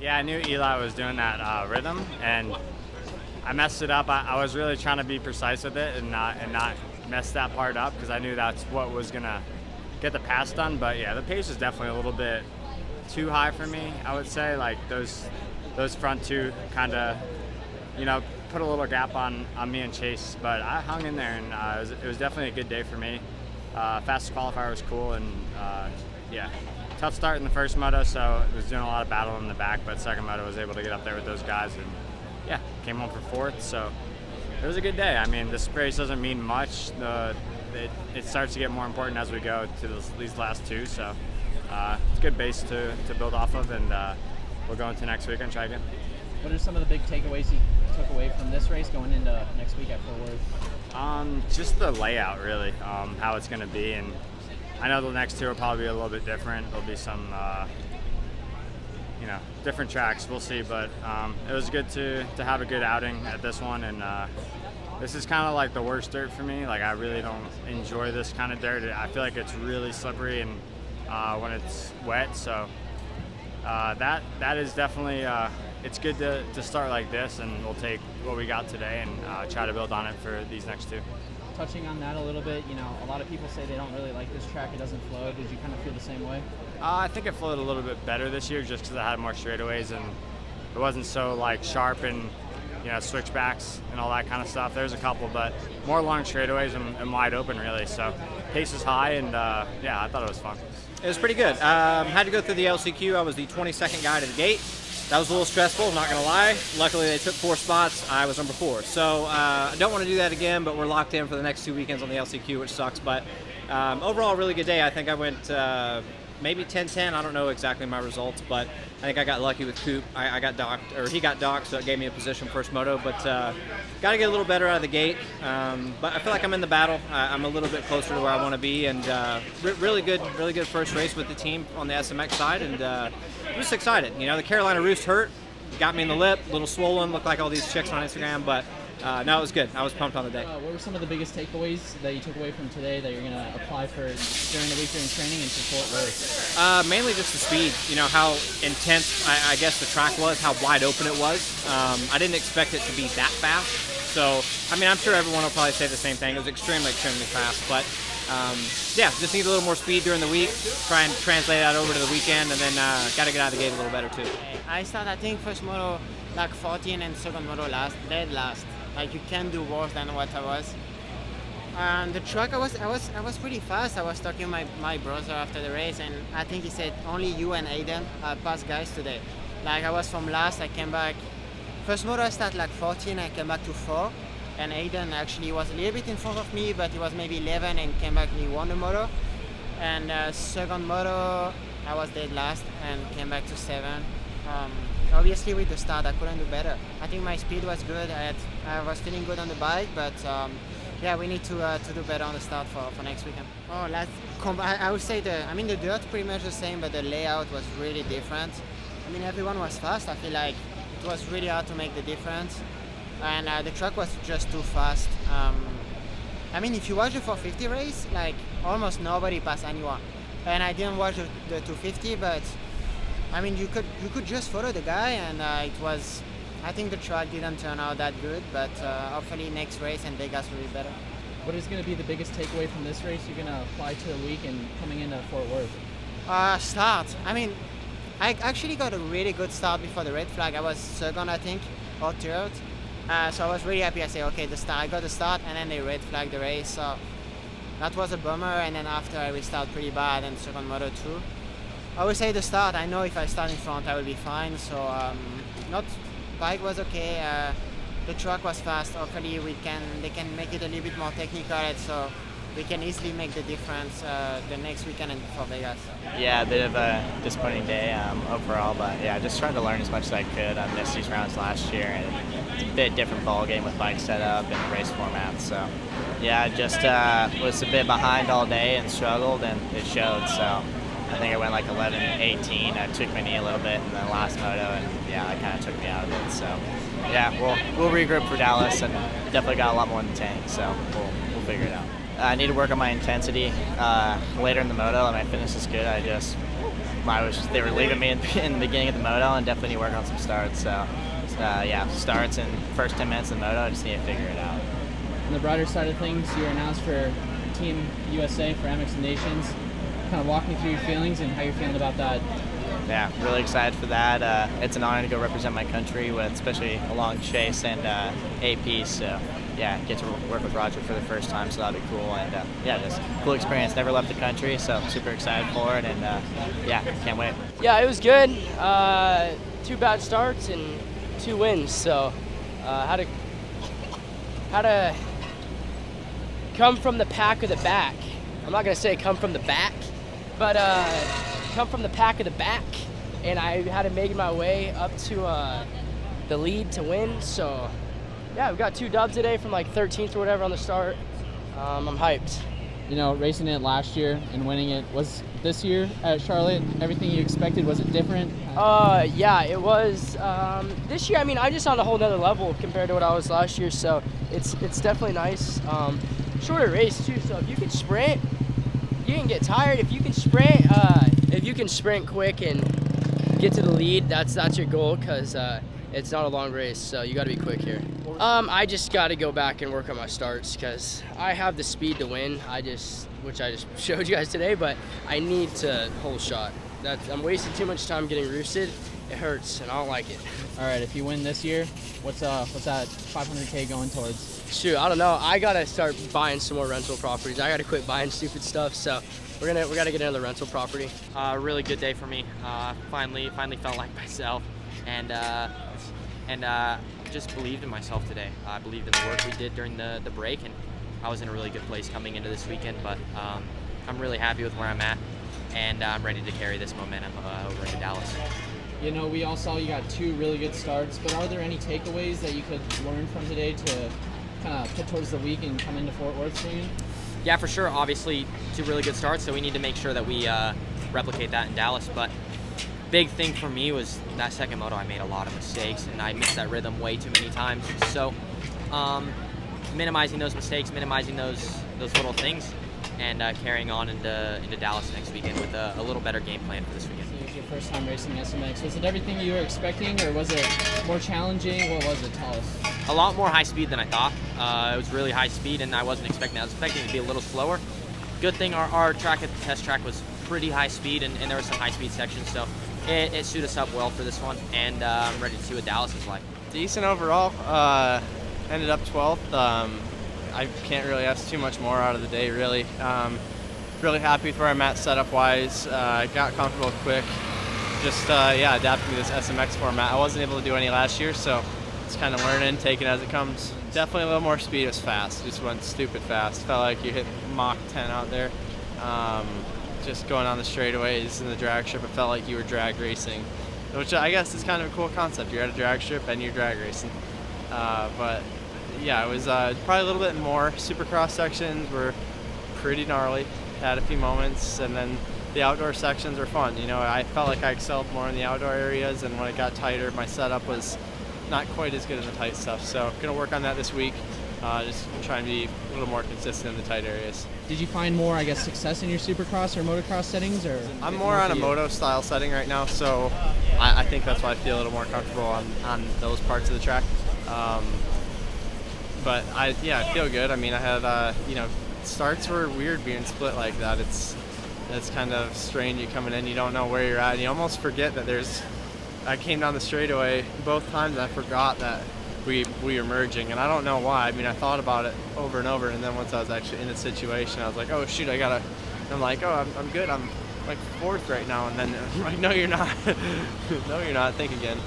Yeah, I knew Eli was doing that rhythm, and I messed it up. I was really trying to be precise with it and not mess that part up because I knew that's what was gonna get the pass done. But yeah, the pace is definitely a little bit too high for me. I would say like those front two kind of, put a little gap on me and Chase. But I hung in there, and it was definitely a good day for me. Fastest qualifier was cool, and yeah. Tough start in the first moto, so I was doing a lot of battle in the back, but second moto was able to get up there with those guys, and yeah, came home for fourth, so it was a good day. I mean, this race doesn't mean much. It starts to get more important as we go to these last two, so it's a good base to build off of, and we'll go into next week and try again. What are some of the big takeaways you took away from this race going into next week at Fort Worth? Just the layout, really, how it's going to be, and I know the next two will probably be a little bit different. There'll be some, different tracks. We'll see, but it was good to have a good outing at this one, and this is kind of like the worst dirt for me. Like, I really don't enjoy this kind of dirt. I feel like it's really slippery and when it's wet, so that is definitely it's good to start like this, and we'll take what we got today and try to build on it for these next two. Touching on that a little bit, a lot of people say they don't really like this track. It doesn't flow. Did you kind of feel the same way? I think it flowed a little bit better this year just because I had more straightaways and it wasn't so like sharp and switchbacks and all that kind of stuff. There's a couple, but more long straightaways and wide open really. So pace is high, and yeah, I thought it was fun. It was pretty good. Had to go through the LCQ. I was the 22nd guy to the gate. That was a little stressful, not going to lie. Luckily, they took 4 spots. I was number 4. So I don't want to do that again, but we're locked in for the next 2 weekends on the LCQ, which sucks. But overall, a really good day. I think I went maybe 10-10. I don't know exactly my results, but I think I got lucky with Coop. I got docked, or he got docked, so it gave me a position first moto. But got to get a little better out of the gate. But I feel like I'm in the battle. I'm a little bit closer to where I want to be, and really good first race with the team on the SMX side, and I'm just excited. The Carolina Roost hurt, got me in the lip, a little swollen, looked like all these chicks on Instagram, but no, it was good. I was pumped on the day. What were some of the biggest takeaways that you took away from today that you're going to apply for during the week during training and for Fort Worth? Mainly just the speed. How intense I guess the track was, how wide open it was. I didn't expect it to be that fast. So, I'm sure everyone will probably say the same thing. It was extremely fast, but yeah, just need a little more speed during the week, try and translate that over to the weekend, and then got to get out of the gate a little better too. I started, I think, first moto like 14 and second moto dead last. Like, you can't do worse than what I was. And the truck, I was pretty fast. I was talking to my brother after the race, and I think he said only you and Haiden passed guys today. Like, I was from last, I came back. First moto I started like 14, I came back to 4. And Haiden actually was a little bit in front of me, but he was maybe 11 and came back and he won the moto. And second moto, I was dead last and came back to 7. Obviously with the start, I couldn't do better. I think my speed was good. I was feeling good on the bike, but yeah, we need to do better on the start for next weekend. I would say the dirt pretty much the same, but the layout was really different. Everyone was fast. I feel like it was really hard to make the difference. And the truck was just too fast. If you watch the 450 race, like almost nobody passed anyone. And I didn't watch the 250, but you could just follow the guy, and I think the track didn't turn out that good, but hopefully next race in Vegas will be better. What is going to be the biggest takeaway from this race you're going to apply to the week and coming into Fort Worth? Start. I actually got a really good start before the red flag. I was second, I think, or third. So I was really happy. I said, okay, I got the start, and then they red flagged the race. So that was a bummer, and then after I restart pretty bad, and second moto too. I would say the start, I know if I start in front, I will be fine. So bike was okay. The truck was fast. Hopefully they can make it a little bit more technical, so we can easily make the difference the next weekend for Vegas. Yeah, a bit of a disappointing day overall, but yeah, just tried to learn as much as I could. I missed these rounds last year, and it's a bit different ball game with bike setup and race format. So yeah, I just was a bit behind all day and struggled, and it showed. So I think I went like 11-18. I took my knee a little bit in the last moto, and yeah, that kind of took me out of it. So yeah, we'll regroup for Dallas, and definitely got a lot more in the tank. So we'll figure it out. I need to work on my intensity later in the moto, and my fitness is good. I just they were leaving me in the beginning of the moto, and definitely need to work on some starts. So yeah, starts and first 10 minutes of the moto, I just need to figure it out. On the brighter side of things, you were announced for Team USA for MX Nations. Kind of walk me through your feelings and how you're feeling about that. Yeah, really excited for that. It's an honor to go represent my country, especially along Chase and AP. So yeah, get to work with Roger for the first time, so that'll be cool. And yeah, just cool experience. Never left the country, so super excited for it. And yeah, can't wait. Yeah, it was good. 2 bad starts and 2 wins. So had to come from the pack of the back. I'm not gonna say come from the back, but come from the pack of the back, and I had to make my way up to the lead to win. So yeah, we've got 2 dubs today from like 13th or whatever on the start. I'm hyped. You know, racing it last year and winning it, was this year at Charlotte everything you expected? Was it different? Yeah, it was. This year, I mean, I'm just on a whole nother level compared to what I was last year, so it's definitely nice. Shorter race too, so if you can sprint, you can get tired. If you can sprint quick and get to the lead, that's your goal, because it's not a long race, so you got to be quick here. I just got to go back and work on my starts, because I have the speed to win. Which I just showed you guys today, but I need to hold shot. I'm wasting too much time getting roosted. It hurts, and I don't like it. All right, if you win this year, what's that 500K going towards? Shoot, I don't know. I gotta start buying some more rental properties. I gotta quit buying stupid stuff. So we gotta get another rental property. Really good day for me. Finally felt like myself, and just believed in myself today. I believed in the work we did during the break, and I was in a really good place coming into this weekend. But I'm really happy with where I'm at, and I'm ready to carry this momentum over into Dallas. You know, we all saw you got 2 really good starts, but are there any takeaways that you could learn from today to kind of put towards the week and come into Fort Worth soon? Yeah, for sure. Obviously, 2 really good starts, so we need to make sure that we replicate that in Dallas. But big thing for me was that second moto, I made a lot of mistakes, and I missed that rhythm way too many times. So minimizing those mistakes, minimizing those little things, and carrying on into Dallas next weekend with a little better game plan for this weekend. So it was your first time racing SMX. Was it everything you were expecting, or was it more challenging? What was it? Tell us. A lot more high speed than I thought. It was really high speed, and I wasn't expecting that. I was expecting it to be a little slower. Good thing our track at the test track was pretty high speed, and there were some high speed sections, so it suited us up well for this one, and I'm ready to see what Dallas is like. Decent overall. Ended up 12th. I can't really ask too much more out of the day, really. Really happy with where I'm at setup-wise. Got comfortable quick. Just, adapting to this SMX format. I wasn't able to do any last year, so it's kind of learning, taking it as it comes. Definitely a little more speed. It was fast. Just went stupid fast. Felt like you hit Mach 10 out there. Just going on the straightaways in the drag strip, it felt like you were drag racing, which I guess is kind of a cool concept. You're at a drag strip and you're drag racing. But yeah, it was probably a little bit more. Supercross sections were pretty gnarly. Had a few moments, and then the outdoor sections were fun. You know, I felt like I excelled more in the outdoor areas, and when it got tighter, my setup was not quite as good in the tight stuff. So gonna work on that this week. Just trying to be a little more consistent in the tight areas. Did you find more, I guess, success in your Supercross or motocross settings, or? I'm more on a moto style setting right now, so I think that's why I feel a little more comfortable on those parts of the track. But I feel good. I mean, I had starts were weird being split like that. It's kind of strange. You coming in, you don't know where you're at, and you almost forget that I came down the straightaway both times, and I forgot that we were merging, and I don't know why. I mean, I thought about it over and over, and then once I was actually in the situation, I was like, oh shoot, and I'm like, oh, I'm good. I'm like 4th right now, and then I'm like, no, you're not. No, you're not. Think again.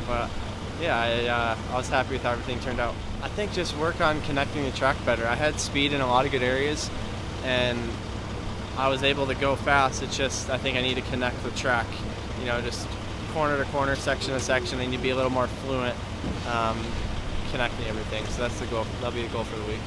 But yeah, I was happy with how everything turned out. I think just work on connecting the track better. I had speed in a lot of good areas, and I was able to go fast. It's just I think I need to connect the track. You know, just corner to corner, section to section. I need to be a little more fluent, connecting everything. So that's the goal. That'll be the goal for the week.